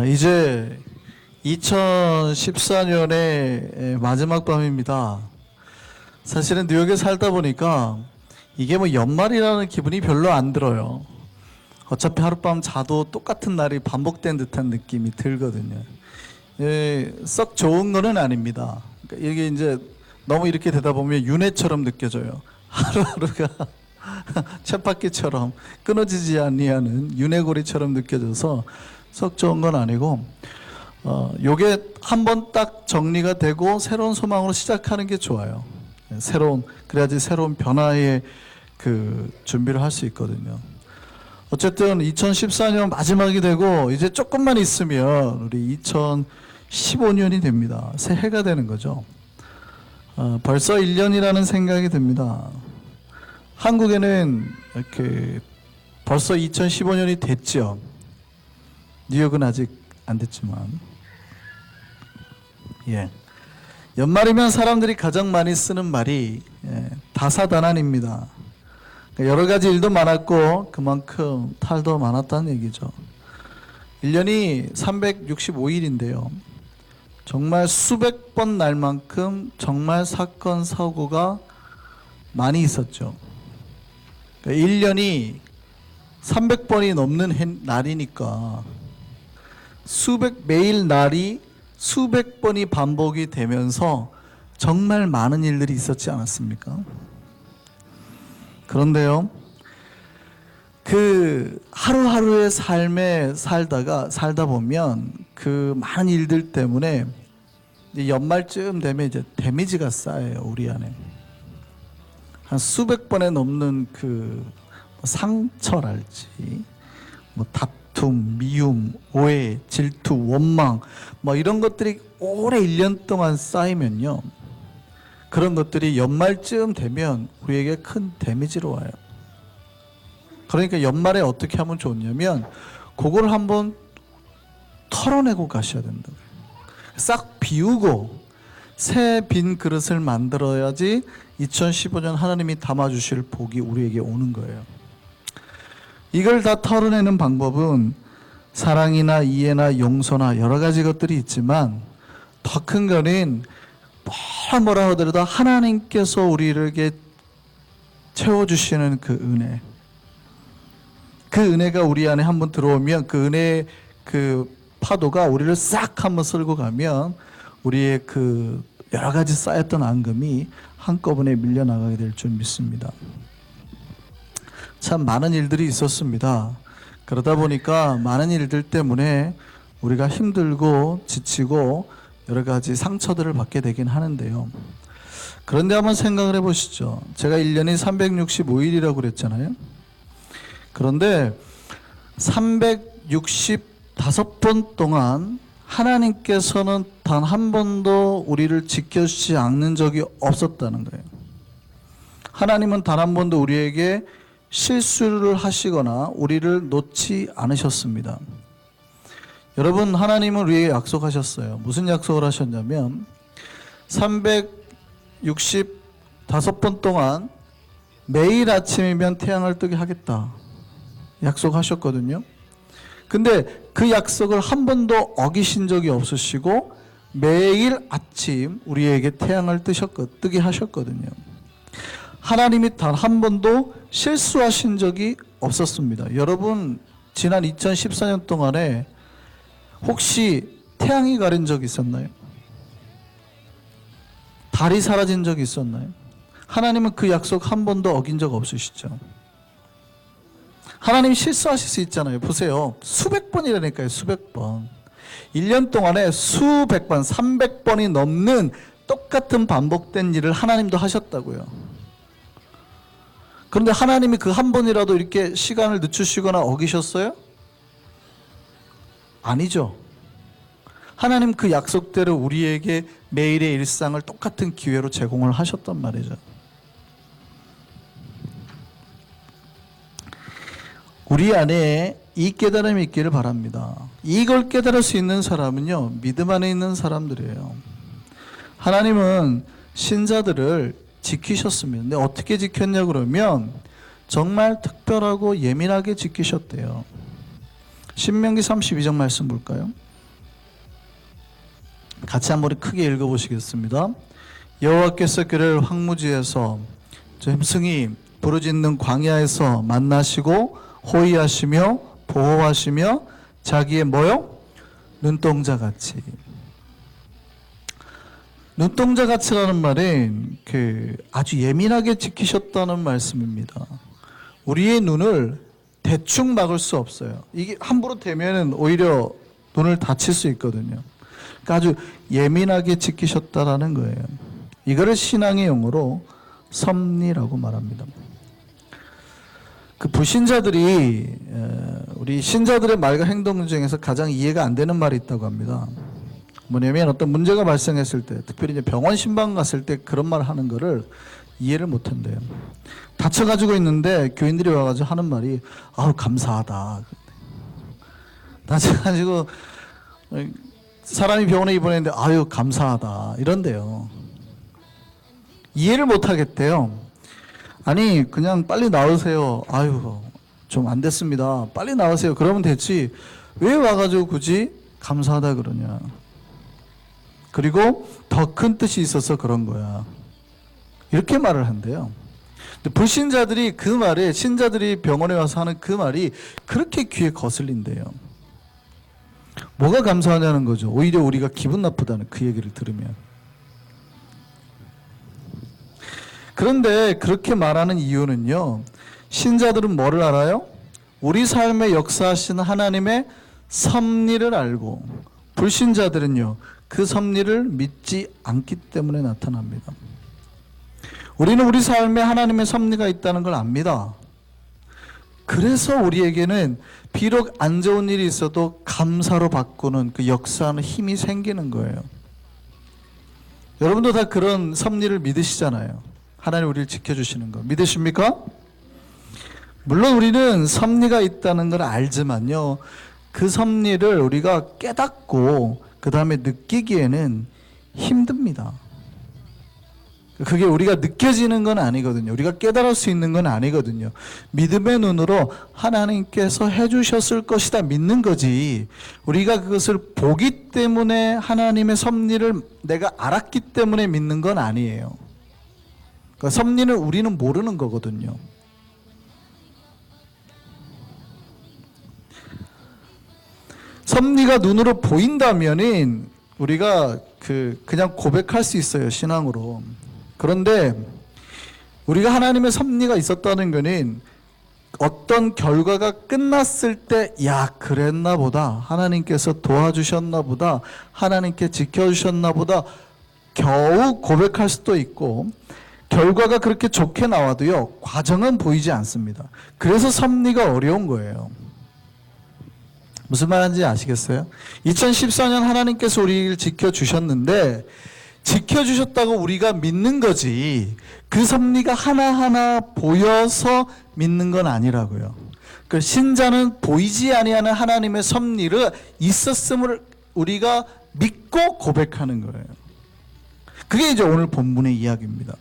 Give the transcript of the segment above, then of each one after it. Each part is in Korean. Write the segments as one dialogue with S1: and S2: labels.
S1: 이제 2014년의 마지막 밤입니다. 사실은 뉴욕에 살다 보니까 이게 뭐 연말이라는 기분이 별로 안 들어요. 어차피 하룻밤 자도 똑같은 날이 반복된 듯한 느낌이 들거든요. 썩 좋은 거는 아닙니다. 그러니까 이게 이제 너무 이렇게 되다 보면 윤회처럼 느껴져요. 하루하루가 쳇바퀴처럼 끊어지지 아니하는 윤회고리처럼 느껴져서 썩 좋은 건 아니고, 요게 한번 딱 정리가 되고 새로운 소망으로 시작하는 게 좋아요. 그래야지 새로운 변화의 그 준비를 할 수 있거든요. 어쨌든 2014년 마지막이 되고 이제 조금만 있으면 우리 2015년이 됩니다. 새해가 되는 거죠. 벌써 1년이라는 생각이 듭니다. 한국에는 이렇게 벌써 2015년이 됐죠. 뉴욕은 아직 안 됐지만, 연말이면 사람들이 가장 많이 쓰는 말이 다사다난입니다. 여러 가지 일도 많았고 그만큼 탈도 많았다는 얘기죠. 1년이 365일인데요. 정말 수백 번 날만큼 정말 사건 사고가 많이 있었죠. 1년이 300번이 넘는 날이니까 매일 날이 수백 번이 반복이 되면서 정말 많은 일들이 있었지 않았습니까? 그런데요, 그 하루하루의 삶에 살다 보면 그 많은 일들 때문에 연말쯤 되면 이제 데미지가 쌓여요, 우리 안에. 한 수백 번에 넘는 그 상처랄지, 다툼, 미움, 오해, 질투, 원망, 이런 것들이 오래 1년 동안 쌓이면요, 그런 것들이 연말쯤 되면 우리에게 큰 데미지로 와요. 그러니까 연말에 어떻게 하면 좋냐면 그걸 한번 털어내고 가셔야 된다고요. 싹 비우고 새 빈 그릇을 만들어야지 2015년 하나님이 담아주실 복이 우리에게 오는 거예요. 이걸 다 털어내는 방법은 사랑이나 이해나 용서나 여러 가지 것들이 있지만, 더 큰 거는 뭐라 하더라도 하나님께서 우리에게 채워주시는 그 은혜, 그 은혜가 우리 안에 한번 들어오면 그 은혜의 그 파도가 우리를 싹 한번 쓸고 가면 우리의 그 여러 가지 쌓였던 앙금이 한꺼번에 밀려나가게 될 줄 믿습니다. 참 많은 일들이 있었습니다. 그러다 보니까 많은 일들 때문에 우리가 힘들고 지치고 여러 가지 상처들을 받게 되긴 하는데요. 그런데 한번 생각을 해보시죠. 제가 1년이 365일이라고 그랬잖아요. 그런데 365번 동안 하나님께서는 단 한 번도 우리를 지켜주지 않는 적이 없었다는 거예요. 하나님은 단 한 번도 우리에게 실수를 하시거나 우리를 놓지 않으셨습니다. 여러분, 하나님은 우리에게 약속하셨어요. 무슨 약속을 하셨냐면 365번 동안 매일 아침이면 태양을 뜨게 하겠다 약속하셨거든요. 근데 그 약속을 한 번도 어기신 적이 없으시고 매일 아침 우리에게 태양을 뜨게 하셨거든요. 하나님이 단 한 번도 실수하신 적이 없었습니다. 여러분, 지난 2014년 동안에 혹시 태양이 가린 적 있었나요? 달이 사라진 적이 있었나요? 하나님은 그 약속 한 번도 어긴 적 없으시죠. 하나님 실수하실 수 있잖아요. 보세요. 수백 번이라니까요. 수백 번. 1년 동안에 수백 번, 300번이 넘는 똑같은 반복된 일을 하나님도 하셨다고요. 그런데 하나님이 그 한 번이라도 이렇게 시간을 늦추시거나 어기셨어요? 아니죠. 하나님 그 약속대로 우리에게 매일의 일상을 똑같은 기회로 제공을 하셨단 말이죠. 우리 안에 이 깨달음이 있기를 바랍니다. 이걸 깨달을 수 있는 사람은요, 믿음 안에 있는 사람들이에요. 하나님은 신자들을 지키셨습니다. 근데 어떻게 지켰냐 그러면 정말 특별하고 예민하게 지키셨대요. 신명기 32장 말씀 볼까요? 같이 한번 크게 읽어보시겠습니다. 여호와께서 그를 황무지에서 짐승이 부르짖는 광야에서 만나시고 호위하시며 보호하시며 자기의 뭐요? 눈동자같이. 눈동자같이라는 말은 아주 예민하게 지키셨다는 말씀입니다. 우리의 눈을 대충 막을 수 없어요. 이게 함부로 대면 오히려 눈을 다칠 수 있거든요. 그러니까 아주 예민하게 지키셨다라는 거예요. 이거를 신앙의 용어로 섭리라고 말합니다. 그 불신자들이 우리 신자들의 말과 행동 중에서 가장 이해가 안 되는 말이 있다고 합니다. 뭐냐면 어떤 문제가 발생했을 때, 특별히 이제 병원 신방 갔을 때 그런 말 하는 거를 이해를 못 한대요. 다쳐가지고 있는데 교인들이 와가지고 하는 말이 아우 감사하다. 다쳐가지고 사람이 병원에 입원했는데 아유 감사하다 이런데요. 이해를 못 하겠대요. 아니 그냥 빨리 나으세요. 아유 좀 안 됐습니다. 빨리 나으세요. 그러면 됐지. 왜 와가지고 굳이 감사하다 그러냐. 그리고 더 큰 뜻이 있어서 그런 거야. 이렇게 말을 한대요. 불신자들이 그 말에, 신자들이 병원에 와서 하는 그 말이 그렇게 귀에 거슬린대요. 뭐가 감사하냐는 거죠. 오히려 우리가 기분 나쁘다는 그 얘기를 들으면. 그런데 그렇게 말하는 이유는요, 신자들은 뭐를 알아요? 우리 삶에 역사하시는 하나님의 섭리를 알고, 불신자들은요 그 섭리를 믿지 않기 때문에 나타납니다. 우리는 우리 삶에 하나님의 섭리가 있다는 걸 압니다. 그래서 우리에게는 비록 안 좋은 일이 있어도 감사로 바꾸는 그 역사하는 힘이 생기는 거예요. 여러분도 다 그런 섭리를 믿으시잖아요. 하나님 우리를 지켜주시는 거 믿으십니까? 물론 우리는 섭리가 있다는 걸 알지만요, 그 섭리를 우리가 깨닫고 그 다음에 느끼기에는 힘듭니다. 그게 우리가 느껴지는 건 아니거든요. 우리가 깨달을 수 있는 건 아니거든요. 믿음의 눈으로 하나님께서 해주셨을 것이다 믿는 거지, 우리가 그것을 보기 때문에 하나님의 섭리를 내가 알았기 때문에 믿는 건 아니에요. 그러니까 섭리는 우리는 모르는 거거든요. 섭리가 눈으로 보인다면은 우리가 그냥 고백할 수 있어요, 신앙으로. 그런데 우리가 하나님의 섭리가 있었다는 거는 어떤 결과가 끝났을 때, 야, 그랬나 보다, 하나님께서 도와주셨나 보다, 하나님께 지켜주셨나 보다, 겨우 고백할 수도 있고, 결과가 그렇게 좋게 나와도요, 과정은 보이지 않습니다. 그래서 섭리가 어려운 거예요. 무슨 말인지 아시겠어요? 2014년 하나님께서 우리를 지켜주셨는데, 지켜주셨다고 우리가 믿는 거지, 그 섭리가 하나하나 보여서 믿는 건 아니라고요. 그 신자는 보이지 아니하는 하나님의 섭리를 있었음을 우리가 믿고 고백하는 거예요. 그게 이제 오늘 본문의 이야기입니다.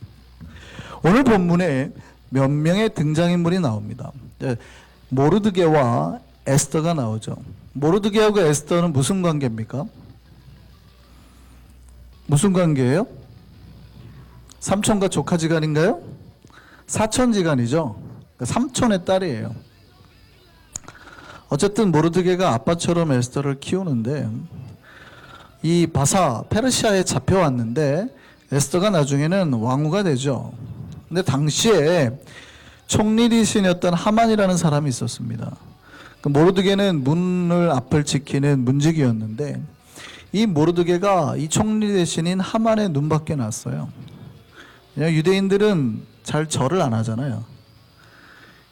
S1: 오늘 본문에 몇 명의 등장인물이 나옵니다. 모르드게와 에스더가 나오죠. 모르드게하고 에스더는 무슨 관계입니까? 무슨 관계예요? 삼촌과 조카지간인가요? 사촌지간이죠. 삼촌의 딸이에요. 어쨌든 모르드게가 아빠처럼 에스더를 키우는데, 이 바사 페르시아에 잡혀왔는데 에스더가 나중에는 왕후가 되죠. 근데 당시에 총리리신이었던 하만이라는 사람이 있었습니다. 모르드게는 문을 앞을 지키는 문지기였는데, 이 모르드게가 이 총리 대신인 하만의 눈밖에 났어요. 유대인들은 잘 절을 안 하잖아요.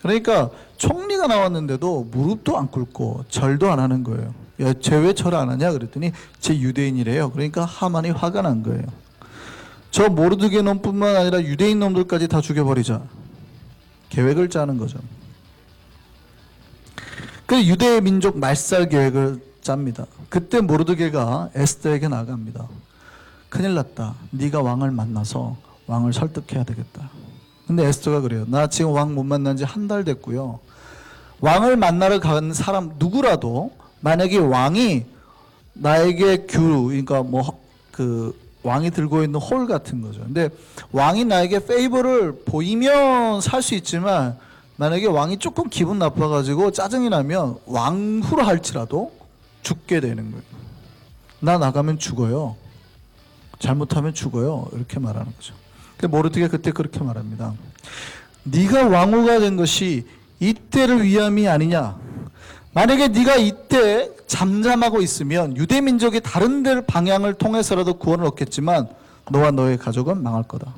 S1: 그러니까 총리가 나왔는데도 무릎도 안 꿇고 절도 안 하는 거예요. 야, 쟤 왜 절 안 하냐 그랬더니 쟤 유대인이래요. 그러니까 하만이 화가 난 거예요. 저 모르드게 놈뿐만 아니라 유대인 놈들까지 다 죽여버리자, 계획을 짜는 거죠. 그 유대 민족 말살 계획을 짭니다. 그때 모르드게가 에스더에게 나갑니다. 큰일 났다. 네가 왕을 만나서 왕을 설득해야 되겠다. 근데 에스더가 그래요. 나 지금 왕 못 만난 지 한 달 됐고요. 왕을 만나러 간 사람 누구라도 만약에 왕이 나에게 그러니까 뭐 그 왕이 들고 있는 홀 같은 거죠. 근데 왕이 나에게 페이버를 보이면 살 수 있지만 만약에 왕이 조금 기분 나빠가지고 짜증이 나면 왕후라 할지라도 죽게 되는 거예요. 나 나가면 죽어요. 잘못하면 죽어요. 이렇게 말하는 거죠. 근데 모르드게가 그때 그렇게 말합니다. 네가 왕후가 된 것이 이때를 위함이 아니냐. 만약에 네가 이때 잠잠하고 있으면 유대 민족이 다른 데 방향을 통해서라도 구원을 얻겠지만 너와 너의 가족은 망할 거다.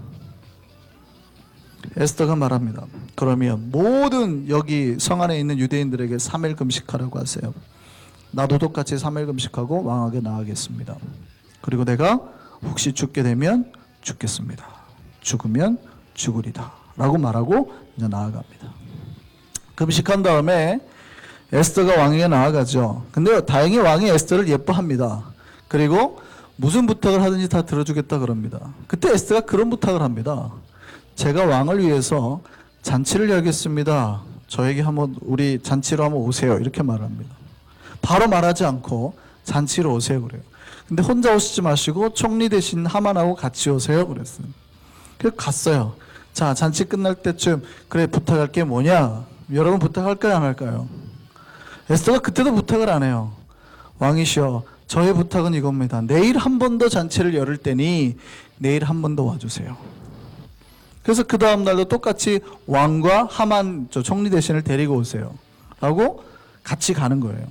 S1: 에스더가 말합니다. 그러면 모든 여기 성 안에 있는 유대인들에게 3일 금식하라고 하세요. 나도 똑같이 3일 금식하고 왕에게 나아가겠습니다. 그리고 내가 혹시 죽게 되면 죽겠습니다. 죽으면 죽으리다 라고 말하고 이제 나아갑니다. 금식한 다음에 에스더가 왕에게 나아가죠. 근데 다행히 왕이 에스더를 예뻐합니다. 그리고 무슨 부탁을 하든지 다 들어주겠다 그럽니다. 그때 에스더가 그런 부탁을 합니다. 제가 왕을 위해서 잔치를 열겠습니다. 저에게 한번 우리 잔치로 한번 오세요. 이렇게 말합니다. 바로 말하지 않고 잔치로 오세요 그래요. 근데 혼자 오시지 마시고 총리 대신 하만하고 같이 오세요 그랬어요. 그래서 갔어요. 자, 잔치 끝날 때쯤 그래 부탁할 게 뭐냐? 여러분 부탁할까요 안 할까요? 에스더가 그때도 부탁을 안 해요. 왕이시여, 저의 부탁은 이겁니다. 내일 한 번 더 잔치를 열을 테니 내일 한 번 더 와주세요. 그래서 그 다음 날도 똑같이 왕과 하만 총리 대신을 데리고 오세요 라고 같이 가는 거예요.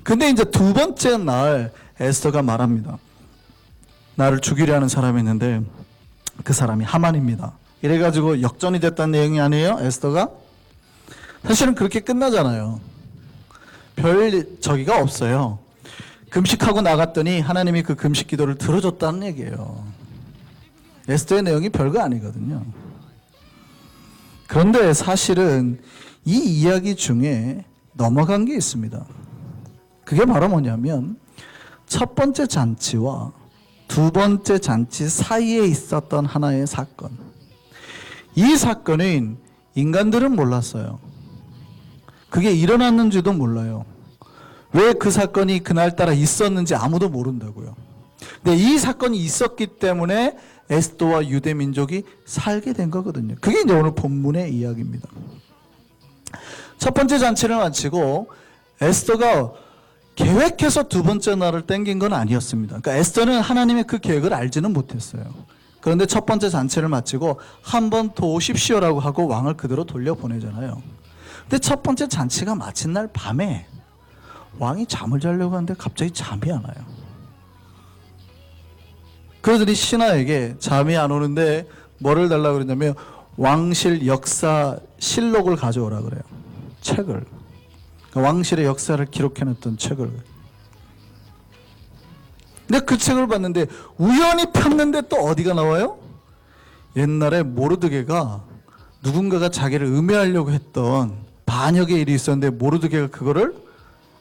S1: 근데 이제 두 번째 날 에스더가 말합니다. 나를 죽이려 하는 사람이 있는데 그 사람이 하만입니다. 이래가지고 역전이 됐다는 내용이 아니에요 에스더가? 사실은 그렇게 끝나잖아요. 별 저기가 없어요. 금식하고 나갔더니 하나님이 그 금식 기도를 들어줬다는 얘기예요. 에스더의 내용이 별거 아니거든요. 그런데 사실은 이 이야기 중에 넘어간 게 있습니다. 그게 바로 뭐냐면 첫 번째 잔치와 두 번째 잔치 사이에 있었던 하나의 사건. 이 사건은 인간들은 몰랐어요. 그게 일어났는지도 몰라요. 왜 그 사건이 그날따라 있었는지 아무도 모른다고요. 근데 이 사건이 있었기 때문에 에스더와 유대 민족이 살게 된 거거든요. 그게 이제 오늘 본문의 이야기입니다. 첫 번째 잔치를 마치고 에스더가 계획해서 두 번째 날을 땡긴 건 아니었습니다. 그러니까 에스더는 하나님의 그 계획을 알지는 못했어요. 그런데 첫 번째 잔치를 마치고 한 번 더 오십시오라고 하고 왕을 그대로 돌려보내잖아요. 근데 첫 번째 잔치가 마친 날 밤에 왕이 잠을 자려고 하는데 갑자기 잠이 안 와요. 그러더니 신하에게 잠이 안 오는데 뭐를 달라고 그러냐면 왕실 역사 실록을 가져오라 그래요. 책을. 그러니까 왕실의 역사를 기록해놨던 책을. 근데 그 책을 봤는데 우연히 폈는데 또 어디가 나와요? 옛날에 모르드게가 누군가가 자기를 음해하려고 했던 반역의 일이 있었는데 모르드게가 그거를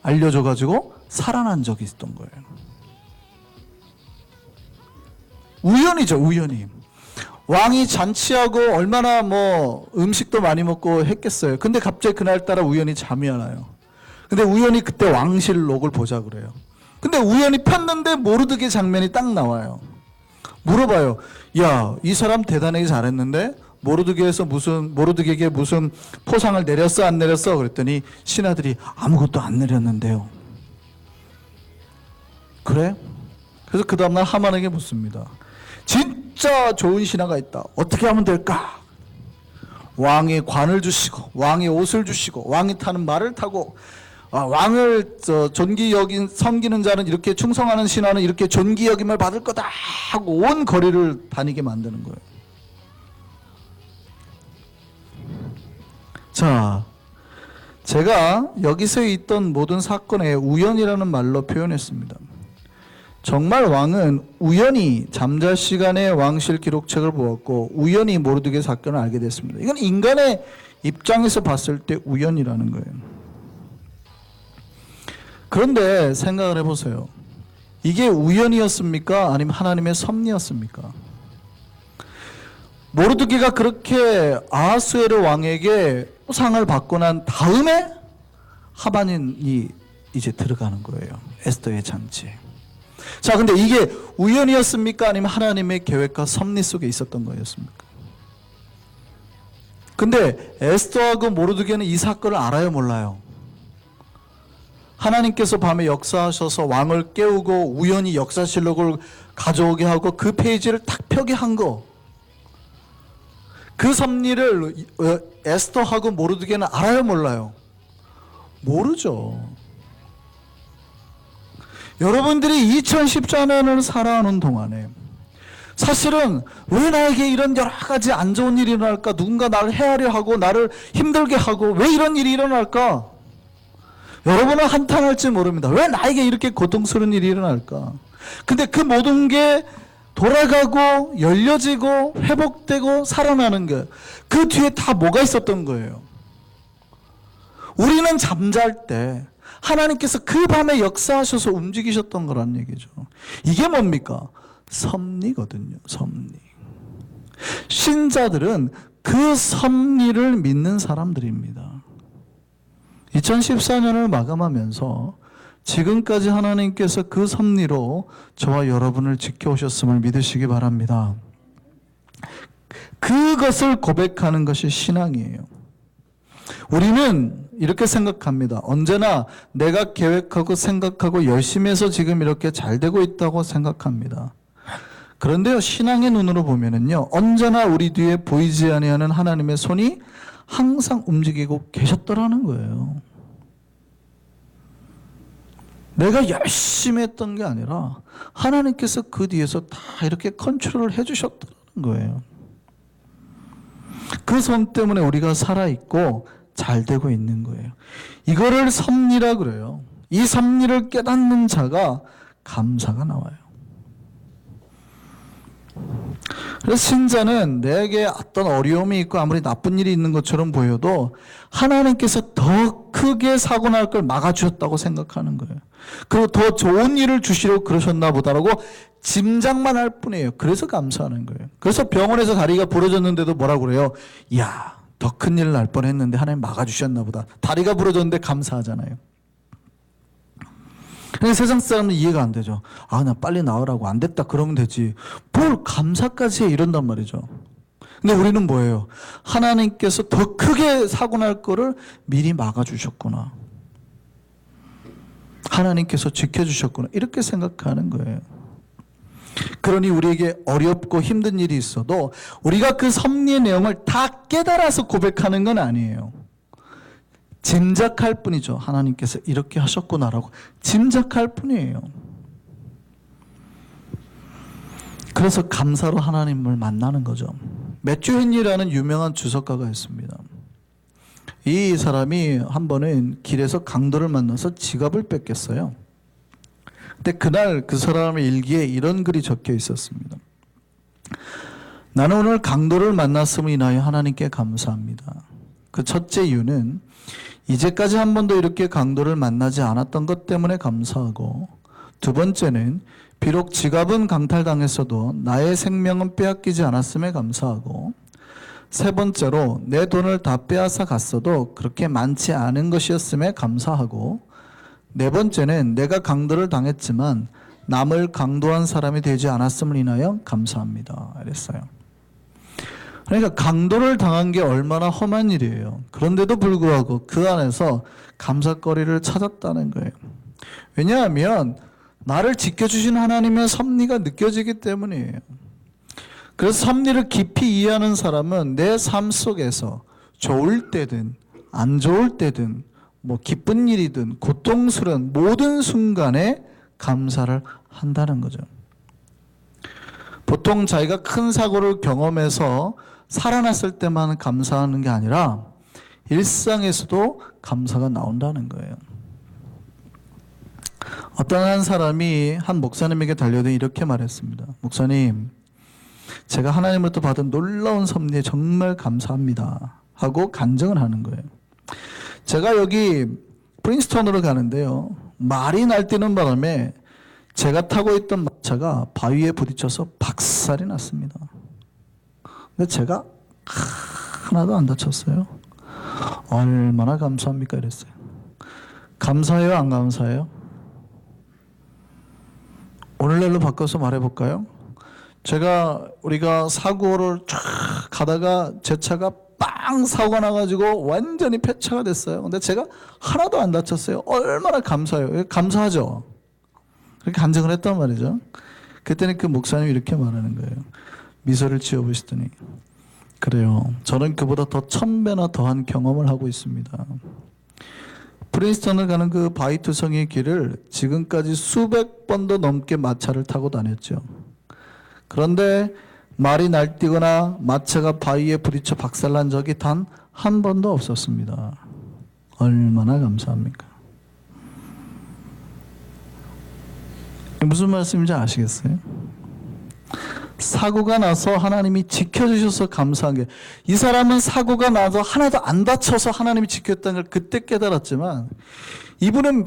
S1: 알려줘가지고 살아난 적이 있었던 거예요. 우연이죠, 우연히. 왕이 잔치하고 얼마나 뭐 음식도 많이 먹고 했겠어요. 근데 갑자기 그날따라 우연히 잠이 안 와요. 근데 우연히 그때 왕실록을 보자 그래요. 근데 우연히 폈는데 모르드게 장면이 딱 나와요. 물어봐요. 야, 이 사람 대단하게 잘했는데 모르드게에게 무슨 포상을 내렸어 안 내렸어? 그랬더니 신하들이 아무것도 안 내렸는데요. 그래? 그래서 그 다음날 하만에게 묻습니다. 진짜 좋은 신하가 있다. 어떻게 하면 될까? 왕의 관을 주시고 왕의 옷을 주시고 왕이 타는 말을 타고 왕을 존귀 여긴 섬기는 자는 이렇게 충성하는 신하는 이렇게 존귀 여김을 받을 거다 하고 온 거리를 다니게 만드는 거예요. 자, 제가 여기서 있던 모든 사건에 우연이라는 말로 표현했습니다. 정말 왕은 우연히 잠잘 시간에 왕실 기록책을 보았고 우연히 모르드게 사건을 알게 됐습니다. 이건 인간의 입장에서 봤을 때 우연이라는 거예요. 그런데 생각을 해보세요. 이게 우연이었습니까? 아니면 하나님의 섭리였습니까? 모르드게가 그렇게 아하수에르 왕에게 상을 받고 난 다음에 하만이 이제 들어가는 거예요. 에스더의 장치에. 자, 근데 이게 우연이었습니까? 아니면 하나님의 계획과 섭리 속에 있었던 거였습니까? 근데 에스더하고 모르드게는 이 사건을 알아요, 몰라요? 하나님께서 밤에 역사하셔서 왕을 깨우고 우연히 역사실록을 가져오게 하고 그 페이지를 탁 펴게 한 거, 그 섭리를 에스더하고 모르드게는 알아요, 몰라요? 모르죠. 여러분들이 2014년을 살아가는 동안에 사실은 왜 나에게 이런 여러 가지 안 좋은 일이 일어날까? 누군가 나를 해하려 하고 나를 힘들게 하고 왜 이런 일이 일어날까? 여러분은 한탄할지 모릅니다. 왜 나에게 이렇게 고통스러운 일이 일어날까? 근데 그 모든 게 돌아가고 열려지고 회복되고 살아나는 것, 그 뒤에 다 뭐가 있었던 거예요? 우리는 잠잘 때 하나님께서 그 밤에 역사하셔서 움직이셨던 거란 얘기죠. 이게 뭡니까? 섭리거든요. 섭리. 신자들은 그 섭리를 믿는 사람들입니다. 2014년을 마감하면서 지금까지 하나님께서 그 섭리로 저와 여러분을 지켜오셨음을 믿으시기 바랍니다. 그것을 고백하는 것이 신앙이에요. 우리는 이렇게 생각합니다. 언제나 내가 계획하고 생각하고 열심히 해서 지금 이렇게 잘 되고 있다고 생각합니다. 그런데요, 신앙의 눈으로 보면은요, 언제나 우리 뒤에 보이지 아니하는 하나님의 손이 항상 움직이고 계셨더라는 거예요. 내가 열심히 했던 게 아니라 하나님께서 그 뒤에서 다 이렇게 컨트롤을 해주셨다는 거예요. 그 손 때문에 우리가 살아있고 잘 되고 있는 거예요. 이거를 섭리라 그래요. 이 섭리를 깨닫는 자가 감사가 나와요. 그래서 신자는 내게 어떤 어려움이 있고 아무리 나쁜 일이 있는 것처럼 보여도 하나님께서 더 크게 사고 날 걸 막아주셨다고 생각하는 거예요. 그리고 더 좋은 일을 주시려고 그러셨나 보다라고 짐작만 할 뿐이에요. 그래서 감사하는 거예요. 그래서 병원에서 다리가 부러졌는데도 뭐라고 그래요? 이야, 더 큰 일 날 뻔했는데 하나님 막아주셨나 보다. 다리가 부러졌는데 감사하잖아요. 근데 세상 사람은 이해가 안 되죠. 아, 나 빨리 나으라고 안 됐다 그러면 되지. 뭘 감사까지 해 이런단 말이죠. 근데 우리는 뭐예요? 하나님께서 더 크게 사고 날 거를 미리 막아주셨구나. 하나님께서 지켜주셨구나. 이렇게 생각하는 거예요. 그러니 우리에게 어렵고 힘든 일이 있어도 우리가 그 섭리의 내용을 다 깨달아서 고백하는 건 아니에요. 짐작할 뿐이죠. 하나님께서 이렇게 하셨구나라고 짐작할 뿐이에요. 그래서 감사로 하나님을 만나는 거죠. 매튜 헨리라는 유명한 주석가가 있습니다. 이 사람이 한 번은 길에서 강도를 만나서 지갑을 뺏겼어요. 근데 그날 그 사람의 일기에 이런 글이 적혀 있었습니다. 나는 오늘 강도를 만났음을 인하여 하나님께 감사합니다. 그 첫째 이유는 이제까지 한 번도 이렇게 강도를 만나지 않았던 것 때문에 감사하고, 두 번째는 비록 지갑은 강탈당했어도 나의 생명은 빼앗기지 않았음에 감사하고, 세 번째로 내 돈을 다 빼앗아 갔어도 그렇게 많지 않은 것이었음에 감사하고, 네 번째는 내가 강도를 당했지만 남을 강도한 사람이 되지 않았음을 인하여 감사합니다. 이랬어요. 그러니까 강도를 당한 게 얼마나 험한 일이에요. 그런데도 불구하고 그 안에서 감사거리를 찾았다는 거예요. 왜냐하면 나를 지켜주신 하나님의 섭리가 느껴지기 때문이에요. 그래서 섭리를 깊이 이해하는 사람은 내 삶 속에서 좋을 때든 안 좋을 때든 뭐 기쁜 일이든 고통스러운 모든 순간에 감사를 한다는 거죠. 보통 자기가 큰 사고를 경험해서 살아났을 때만 감사하는 게 아니라 일상에서도 감사가 나온다는 거예요. 어떤 한 사람이 한 목사님에게 달려들어 이렇게 말했습니다. 목사님, 제가 하나님으로부터 받은 놀라운 섭리에 정말 감사합니다 하고 간증을 하는 거예요. 제가 여기 프린스턴으로 가는데요, 말이 날뛰는 바람에 제가 타고 있던 마차가 바위에 부딪혀서 박살이 났습니다. 근데 제가 하나도 안 다쳤어요. 얼마나 감사합니까? 이랬어요. 감사해요? 안 감사해요? 오늘날로 바꿔서 말해볼까요? 우리가 사고를 쫙 가다가 제 차가 빵 사고가 나가지고 완전히 폐차가 됐어요. 근데 제가 하나도 안 다쳤어요. 얼마나 감사해요. 감사하죠? 그렇게 간증을 했단 말이죠. 그때는 그 목사님이 이렇게 말하는 거예요. 미소를 지어보시더니, 그래요. 저는 그보다 더 1000배나 더한 경험을 하고 있습니다. 프린스턴을 가는 그 바이투성의 길을 지금까지 수백 번도 넘게 마차를 타고 다녔죠. 그런데 말이 날뛰거나 마차가 바위에 부딪혀 박살난 적이 단 한 번도 없었습니다. 얼마나 감사합니까? 무슨 말씀인지 아시겠어요? 사고가 나서 하나님이 지켜주셔서 감사한 게, 이 사람은 사고가 나서 하나도 안 다쳐서 하나님이 지켰다는 걸 그때 깨달았지만, 이분은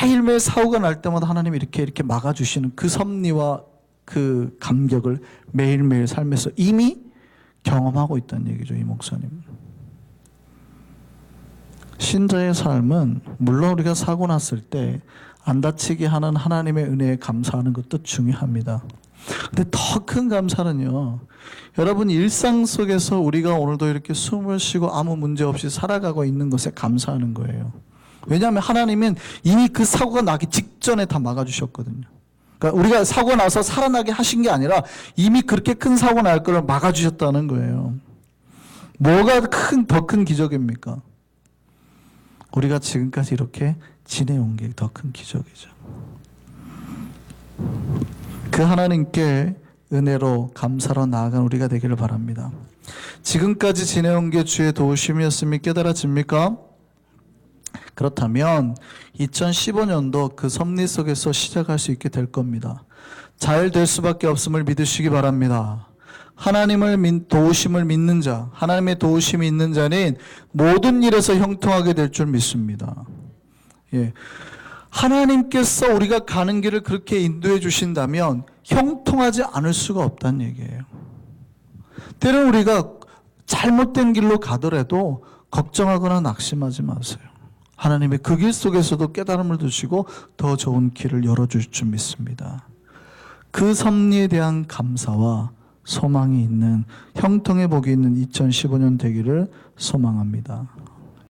S1: 매일매일 사고가 날 때마다 하나님이 이렇게 막아주시는 그 섭리와 그 감격을 매일매일 삶에서 이미 경험하고 있다는 얘기죠, 이 목사님. 신자의 삶은 물론 우리가 사고 났을 때 안 다치게 하는 하나님의 은혜에 감사하는 것도 중요합니다. 근데 더 큰 감사는요, 여러분 일상 속에서 우리가 오늘도 이렇게 숨을 쉬고 아무 문제 없이 살아가고 있는 것에 감사하는 거예요. 왜냐하면 하나님은 이미 그 사고가 나기 직전에 다 막아주셨거든요. 그러니까 우리가 사고 나서 살아나게 하신 게 아니라 이미 그렇게 큰 사고 날 걸 막아주셨다는 거예요. 뭐가 더 큰 기적입니까? 우리가 지금까지 이렇게 지내온 게 더 큰 기적이죠. 그 하나님께 은혜로 감사로 나아간 우리가 되기를 바랍니다. 지금까지 지내온 게 주의 도우심이었음이 깨달아집니까? 그렇다면 2015년도 그 섭리 속에서 시작할 수 있게 될 겁니다. 잘 될 수밖에 없음을 믿으시기 바랍니다. 하나님을 도우심을 믿는 자, 하나님의 도우심이 있는 자는 모든 일에서 형통하게 될 줄 믿습니다. 예. 하나님께서 우리가 가는 길을 그렇게 인도해 주신다면 형통하지 않을 수가 없다는 얘기예요. 때론 우리가 잘못된 길로 가더라도 걱정하거나 낙심하지 마세요. 하나님의 그 길 속에서도 깨달음을 주시고 더 좋은 길을 열어주실 줄 믿습니다. 그 섭리에 대한 감사와 소망이 있는, 형통의 복이 있는 2015년 되기를 소망합니다.